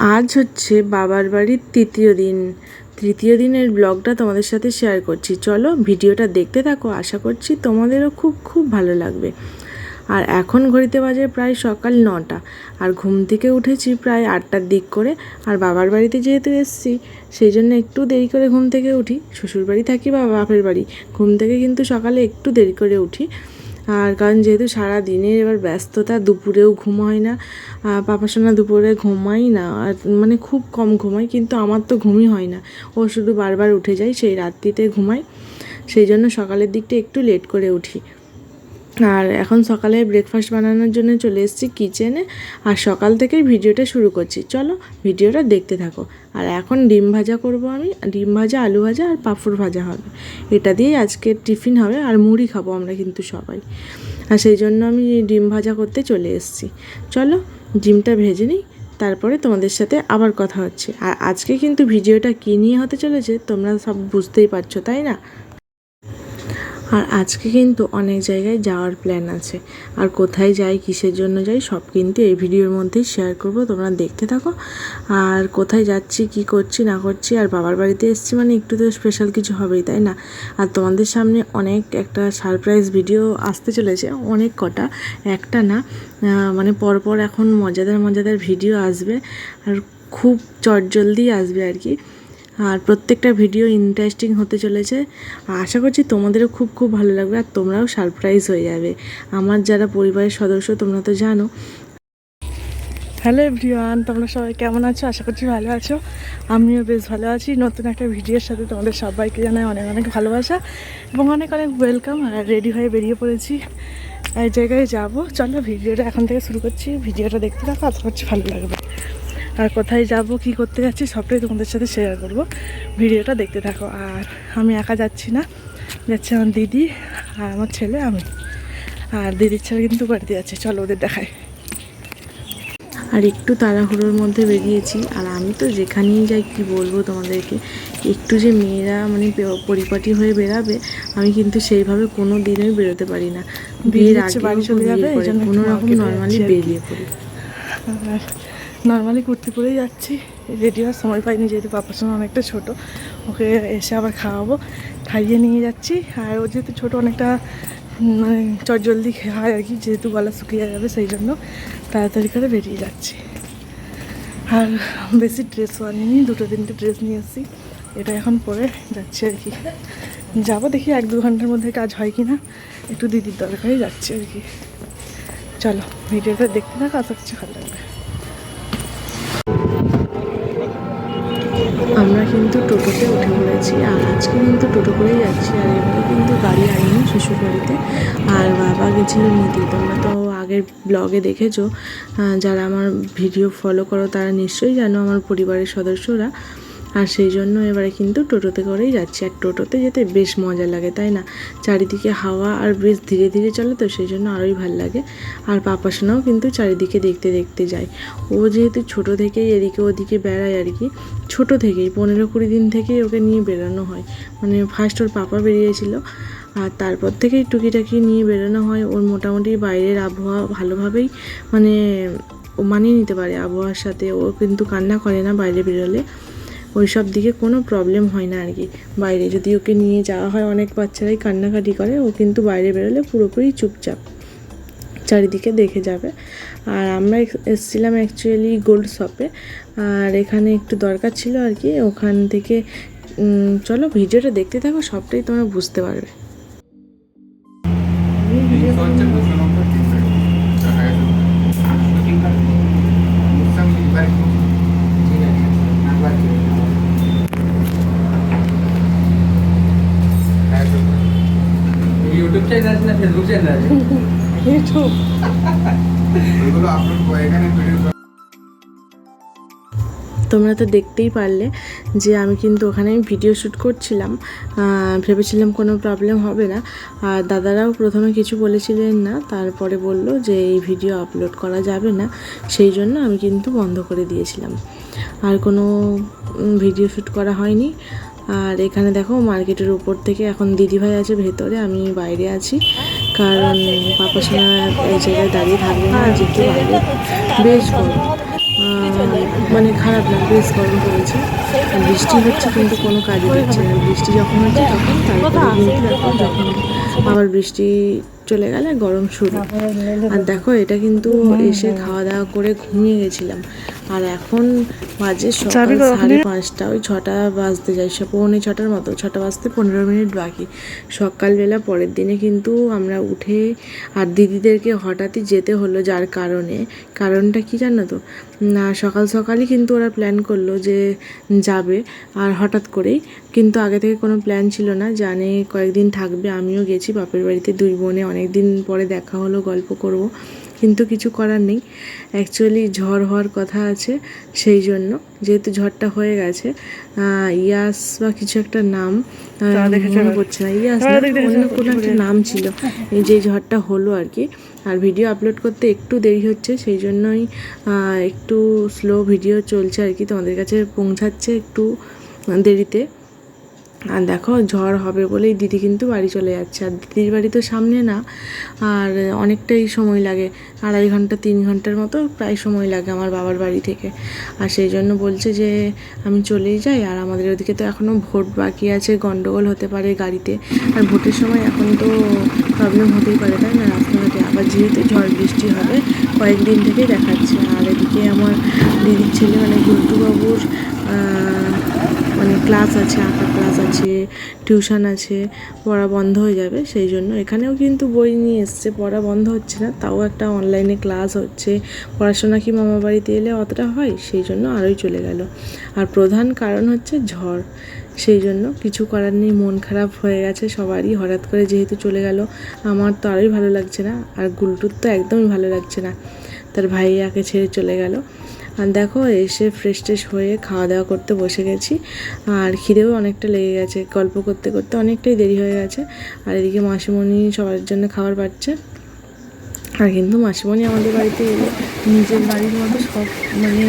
আজ হচ্ছে বাবার বাড়ির তৃতীয় দিনের ব্লগটা তোমাদের সাথে শেয়ার করছি। চলো ভিডিওটা দেখতে থাকো, আশা করছি তোমাদেরও খুব ভালো লাগবে। আর এখন ঘড়িতে বাজে প্রায় সকাল 9টা, আর ঘুম থেকে উঠেছি প্রায় 8টার দিক করে। আর বাবার বাড়িতে যেহেতু এসেছি সেই জন্য একটু দেরি করে ঘুম থেকে উঠি। শ্বশুরবাড়ি থাকি বা বাপের বাড়ি, ঘুম থেকে কিন্তু সকালে একটু দেরি করে উঠি। আর কারণ যেহেতু সারা দিনের এবার ব্যস্ততা, দুপুরেও ঘুম হয় না। পাপাসোনা দুপুরে ঘুমাই না, আর মানে খুব কম ঘুমাই, কিন্তু আমার তো ঘুমই হয় না। ও শুধু বারবার উঠে যায়, সেই রাত্রিতে ঘুমাই। সেই জন্য সকালের দিকটা একটু লেট করে উঠি। আর এখন সকালে ব্রেকফাস্ট বানানোর জন্য চলে এসেছি কিচেনে, আর সকাল থেকেই ভিডিওটা শুরু করছি। চলো ভিডিওটা দেখতে থাকো। আর এখন ডিম ভাজা করব আমি, ডিম ভাজা, আলু ভাজা আর পাঁপড় ভাজা হবে। এটা দিয়েই আজকের টিফিন হবে, আর মুড়ি খাবো আমরা কিন্তু সবাই। আর সেই জন্য আমি ডিম ভাজা করতে চলে এসেছি। চলো ডিমটা ভেজে নিই, তারপরে তোমাদের সাথে আবার কথা হচ্ছে। আর আজকে কিন্তু ভিডিওটা কী নিয়ে হতে চলেছে তোমরা সব বুঝতেই পারছো, তাই না? আর আজকে কিন্তু অনেক জায়গায় যাওয়ার প্ল্যান আছে। আর কোথায় যাই, কিসের জন্য যাই, সব কিন্তু এই ভিডিওর মধ্যেই শেয়ার করব, তোমরা দেখতে থাকো। আর কোথায় যাচ্ছি, কি করছি না করছি, আর বাবার বাড়িতে এসেছি মানে একটু তো স্পেশাল কিছু হবেই, তাই না? আর তোমাদের সামনে অনেক একটা সারপ্রাইজ ভিডিও আসতে চলেছে, অনেক কটা, একটা না, মানে পরপর এখন মজাদার ভিডিও আসবে, আর খুব চটজলদি আসবে আর কি। আর প্রত্যেকটা ভিডিও ইন্টারেস্টিং হতে চলেছে। আশা করছি তোমাদেরও খুব ভালো লাগবে, আর তোমরাও সারপ্রাইজ হয়ে যাবে। আমার যারা পরিবারের সদস্য তোমরা তো জানো। হ্যালো এভরিওয়ান, তোমরা সবাই কেমন আছো? আশা করছি ভালো আছো। আমিও বেশ ভালো আছি। নতুন একটা ভিডিওর সাথে তোমাদের সবাইকে জানাই অনেক ভালোবাসা এবং অনেক ওয়েলকাম। আর রেডি হয়ে বেরিয়ে পড়েছি, এই জায়গায় যাব। চলো ভিডিওটা এখন থেকে শুরু করছি, ভিডিওটা দেখতে থাকো, আশা করছি ভালো লাগবে। আর কোথায় যাব, কি করতে যাচ্ছি, সবটাই তোমাদের সাথে শেয়ার করব, ভিডিওটা দেখতে থাকো। আর আমি একা যাচ্ছি না, যাচ্ছে আমার দিদি আর আমার ছেলে, আমি। আর দিদির ছেলে কিন্তু বাড়িতে যাচ্ছে, চলো ওদের দেখায়। আর একটু তাড়াহুড়োর মধ্যে বেরিয়েছি। আর আমি তো যেখানেই যাই কি বলবো তোমাদেরকে, একটু যে মেয়েরা মানে পরিপাটি হয়ে বেরাবে, আমি কিন্তু সেইভাবে কোনো দিনই বেরোতে পারি না। বিয়ের আগে বাড়ি চলে যাবে, কোনো রকম নর্মালি বেরিয়ে পড়ি। নর্মালি কুর্তি পরেই যাচ্ছি, রেডি হওয়ার সময় পাইনি, যেহেতু পাপার সময় অনেকটা ছোটো, ওকে এসে আবার খাওয়াবো, খাইয়ে নিয়ে যাচ্ছি। আর ও যেহেতু ছোটো, অনেকটা মানে চটজলদি খায় আর কি, যেহেতু গলা শুকিয়ে যাবে, সেই জন্য তাড়াতাড়ি করে বেরিয়ে যাচ্ছি। আর বেশি ড্রেসও আনিনি, 2-3টে ড্রেস নিয়ে এসেছি, এটা এখন পরে যাচ্ছি আর কি। যাবো, দেখি 1-2 ঘন্টার মধ্যে কাজ হয় কি না, একটু দিদির দরকারই যাচ্ছি আর কি। চলো ভিডিওটা দেখতে থাকো, আশা করছি ভালো লাগবে। আমরা কিন্তু টোটোতে উঠে পড়েছি, আর আজকে কিন্তু টোটো করেই যাচ্ছি। আর এবারে কিন্তু গাড়ি আনিনি শ্বশুরবাড়িতে, আর বাবা গেছিলো নিতে। তোমরা তো আগের ব্লগে দেখেছো, যারা আমার ভিডিও ফলো করো তারা নিশ্চয়ই জানো, আমার পরিবারের সদস্যরা। আর সেই জন্য এবারে কিন্তু টোটোতে করেই যাচ্ছি। আর টোটোতে যেতে বেশ মজা লাগে, তাই না? চারিদিকে হাওয়া, আর বেশ ধীরে চলে, তো সেই জন্য আরোই ভালো লাগে। আর পাপাসোনাও কিন্তু চারিদিকে দেখতে যায়। ও যেহেতু ছোটো থেকেই এদিকে ওদিকে বেড়ায় আর কি, ছোটো থেকেই 15-20 দিন থেকেই ওকে নিয়ে বেরোনো হয়। মানে ফার্স্ট ওর পাপা বেরিয়েছিল, আর তারপর থেকেই টুকিটাকি নিয়ে বেরোনো হয়। ওর মোটামুটি বাইরের আবহাওয়া ভালোভাবেই মানে ও মানিয়ে নিতে পারে আবহাওয়ার সাথে। ও কিন্তু কান্না করে না বাইরে বেরোলে, ওই সব দিকে কোনো প্রবলেম হয় না আর কি। বাইরে যদি ওকে নিয়ে যাওয়া হয়, অনেক বাচ্চারাই কান্নাকাটি করে, ও কিন্তু বাইরে বেরোলে পুরোপুরি চুপচাপ, চারিদিকে দেখে যাবে। আর আমরা এসেছিলাম অ্যাকচুয়ালি গোল্ড শপে, আর এখানে একটু দরকার ছিল আর কি, ওখান থেকে। চলো ভিডিওটা দেখতে থাকো, সবটাই তোমরা বুঝতে পারবে। यूट्यूब चैनल ना फेसबुक चैनल ইউটিউব ওইগুলো আপলোড করে এখানে ভিডিও। তোমরা তো দেখতেই পারলে যে আমি কিন্তু ওখানে ভিডিও শ্যুট করছিলাম। ভেবেছিলাম কোনো প্রবলেম হবে না। আর দাদারাও প্রথমে কিছু বলেছিলেন না, তারপরে বলল যে এই ভিডিও আপলোড করা যাবে না, সেই জন্য আমি কিন্তু বন্ধ করে দিয়েছিলাম। আর কোনো ভিডিও শ্যুট করা হয়নি। আর এখানে দেখো মার্কেটের উপর থেকে এখন দিদিভাই আছে ভেতরে, আমি বাইরে আছি, কারণ পাপার সময় এই জায়গায় দাঁড়িয়ে থাকবে না, যেহেতু বাইরে বেশ গরম। মানে খারাপ না, বেশ গরম পড়েছে। আর বৃষ্টি হচ্ছে কিন্তু কোনো কাজে দিচ্ছে না। বৃষ্টি যখন হচ্ছে তখন, তারপরে কিন্তু এখন যখন আবার বৃষ্টি চলে গেলে গরম শুরু। আর দেখো এটা কিন্তু এসে খাওয়া দাওয়া করে ঘুমিয়ে গেছিলাম। আর এখন বাজে সকাল 5:30, ওই 6টা বাজতে যায়, 6:45 মতো, 6টা বাজতে 15 মিনিট বাকি। সকালবেলা পরের দিনে কিন্তু আমরা উঠে আর দিদিদেরকে হঠাৎই যেতে হলো, যার কারণটা কি জানো তো, না সকাল সকালই কিন্তু ওরা প্ল্যান করলো যে যাবে, আর হঠাৎ করেই, কিন্তু আগে থেকে কোনো প্ল্যান ছিল না, জানে কয়েকদিন থাকবে। আমিও গেছি বাপের বাড়িতে, 2 বোনে অনেক দিন পরে দেখা হলো, গল্প করব, কিন্তু কিছু করার নেই। অ্যাকচুয়ালি ঝড় হওয়ার কথা আছে, সেই জন্য, যেহেতু ঝড়টা হয়ে গেছে, ইয়াস বা কিছু একটা নাম মনে পড়ছে না, ইয়াস না, অন্য কোনো একটা নাম ছিল, এই যে ঝড়টা হলো আর কি। আর ভিডিও আপলোড করতে একটু দেরি হচ্ছে, সেই জন্যই একটু স্লো ভিডিও চলছে আর কি, তোমাদের কাছে পৌঁছাচ্ছে একটু দেরিতে। আর দেখো ঝড় হবে বলেই দিদি কিন্তু বাড়ি চলে যাচ্ছে। আর দিদির বাড়ি তো সামনে না, আর অনেকটাই সময় লাগে, 2.5 ঘন্টা 3 ঘন্টার মতো প্রায় সময় লাগে আমার বাবার বাড়ি থেকে। আর সেই জন্য বলছে যে আমি চলেই যাই, আর আমাদের ওদিকে তো এখনও ভোট বাকি আছে, গন্ডগোল হতে পারে গাড়িতে, আর ভোটের সময় এখন তো প্রবলেম হতেই পারে, তাই না, রাস্তাঘাটে। আবার যেহেতু ঝড় বৃষ্টি হবে কয়েকদিন থেকেই দেখাচ্ছে। আর এদিকে আমার দিদির ছেলে মানে গুলটুবাবুর মানে ক্লাস আছে, আঁকা ক্লাস আছে, টিউশন আছে, পড়া বন্ধ হয়ে যাবে, সেই জন্য এখানেও কিন্তু বই নিয়ে এসছে, পড়া বন্ধ হচ্ছে না, তাও একটা অনলাইনে ক্লাস হচ্ছে। পড়াশোনা কি মামা বাড়িতে এলে অতটা হয়, সেই জন্য আরোই চলে গেল। আর প্রধান কারণ হচ্ছে ঝড়, সেই জন্য কিছু করার নেই, মন খারাপ হয়ে গেছে সবারই, হঠাৎ করে যেহেতু চলে গেল। আমার তো আরোই ভালো লাগছে না, আর গুলটুর তো একদমই ভালো লাগছে না, তার ভাইয়াকে ছেড়ে চলে গেল। আর দেখো এসে ফ্রেশ ট্রেশ হয়ে খাওয়া দাওয়া করতে বসে গেছি, আর খিদেও অনেকটা লেগে গেছে, গল্প করতে করতে অনেকটাই দেরি হয়ে গেছে। আর এদিকে মাসিমণি সবার জন্য খাবার পাচ্ছে। আর কিন্তু মাসিমণি আমাদের বাড়িতে এলে নিজের বাড়ির মতো সব, মানে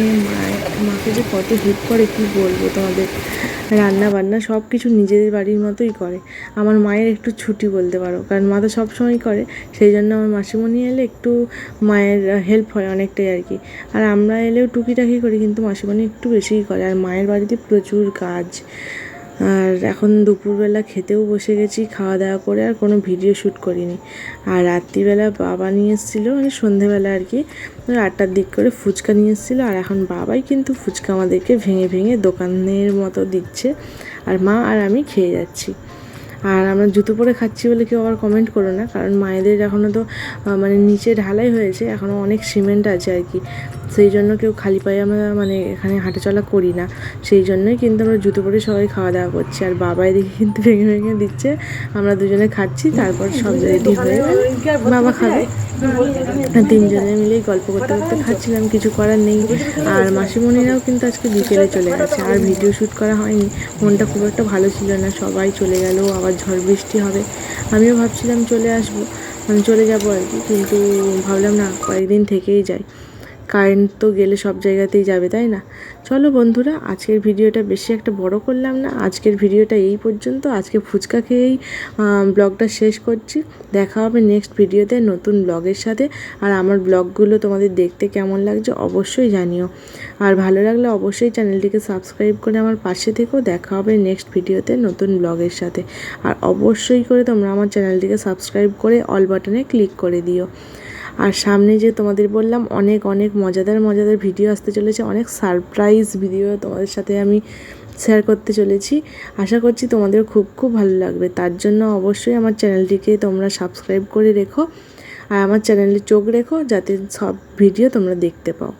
মাকে যে কত হেল্প করে কী বলবো তোমাদের, রান্না বান্না সব কিছু নিজেদের বাড়ির মতোই করে। আমার মায়ের একটু ছুটি বলতে পারো, কারণ মা তো সবসময় করে, সেই জন্য আমার মাসিমণি এলে একটু মায়ের হেল্প হয় অনেকটাই আর কি। আর আমরা এলেও টুকিটাকি করি, কিন্তু মাসিমণি একটু বেশিই করে। আর মায়ের বাড়িতে প্রচুর কাজ। আর এখন দুপুরবেলা খেতেও বসে গেছি, খাওয়া দাওয়া করে আর কোনো ভিডিও শ্যুট করিনি। আর রাত্রিবেলা বাবা নিয়ে এসেছিলো, মানে সন্ধেবেলা আর কি, 8টার দিক করে ফুচকা নিয়ে এসেছিলো। আর এখন বাবাই কিন্তু ফুচকা আমাদেরকে ভেঙে ভেঙে দোকানের মতো দিচ্ছে, আর মা আর আমি খেয়ে যাচ্ছি। আর আমরা জুতো পরে খাচ্ছি বলে কেউ আবার কমেন্ট করো না, কারণ মায়েদের এখনও তো মানে নিচে ঢালাই হয়েছে, এখনও অনেক সিমেন্ট আছে আর কি, সেই জন্য কেউ খালি পায়ে আমরা মানে এখানে হাঁটাচলা করি না, সেই জন্যই কিন্তু আমরা জুতো পরে সবাই খাওয়া দাওয়া করছি। আর বাবা এদিকে কিন্তু ভেঙে ভেঙে দিচ্ছে, আমরা দুজনে খাচ্ছি, তারপর সব রেডি হয়ে বাবা খাবে, তিনজনে মিলেই গল্প করতে করতে খাচ্ছিলাম, কিছু করার নেই। আর মাসিমণিরাও কিন্তু আজকে বিকেলে চলে গেছে, আর ভিডিও শ্যুট করা হয়নি, মনটা খুব একটা ভালো ছিল না, সবাই চলে গেল, আবার ঝড় বৃষ্টি হবে। আমিও ভাবছিলাম চলে আসবো, মানে চলে যাবো আর কি, কিন্তু ভাবলাম না, কয়েকদিন থেকেই যাই, কারেন্ট তো গেলে সব জায়গাতেই যাবে, তাই না। চলো বন্ধুরা, আজকের ভিডিওটা বেশি একটা বড় করলাম না, আজকের ভিডিওটা এই পর্যন্ত। আজকে ফুচকা খেয়েই ব্লগটা শেষ করছি। দেখা হবে নেক্সট ভিডিওতে নতুন ব্লগের সাথে। আর আমার ব্লগগুলো তোমাদের দেখতে কেমন লাগছে অবশ্যই জানিও, আর ভালো লাগলে অবশ্যই চ্যানেলটিকে সাবস্ক্রাইব করে আমার পাশে থেকেও। দেখা হবে নেক্সট ভিডিওতে নতুন ব্লগের সাথে। আর অবশ্যই করে তোমরা আমার চ্যানেলটিকে সাবস্ক্রাইব করে অল বাটনে ক্লিক করে দিও। আর সামনে যে তোমাদের বললাম অনেক অনেক মজাদার মজাদার ভিডিও আসতে চলেছে, অনেক সারপ্রাইজ ভিডিও তোমাদের সাথে আমি শেয়ার করতে চলেছি। আশা করছি তোমাদের খুব খুব ভালো লাগবে, তার জন্য অবশ্যই আমার চ্যানেলটিকে তোমরা সাবস্ক্রাইব করে রেখো, আর আমার চ্যানেলে চোখ রেখো, যাতে সব ভিডিও তোমরা দেখতে পাও।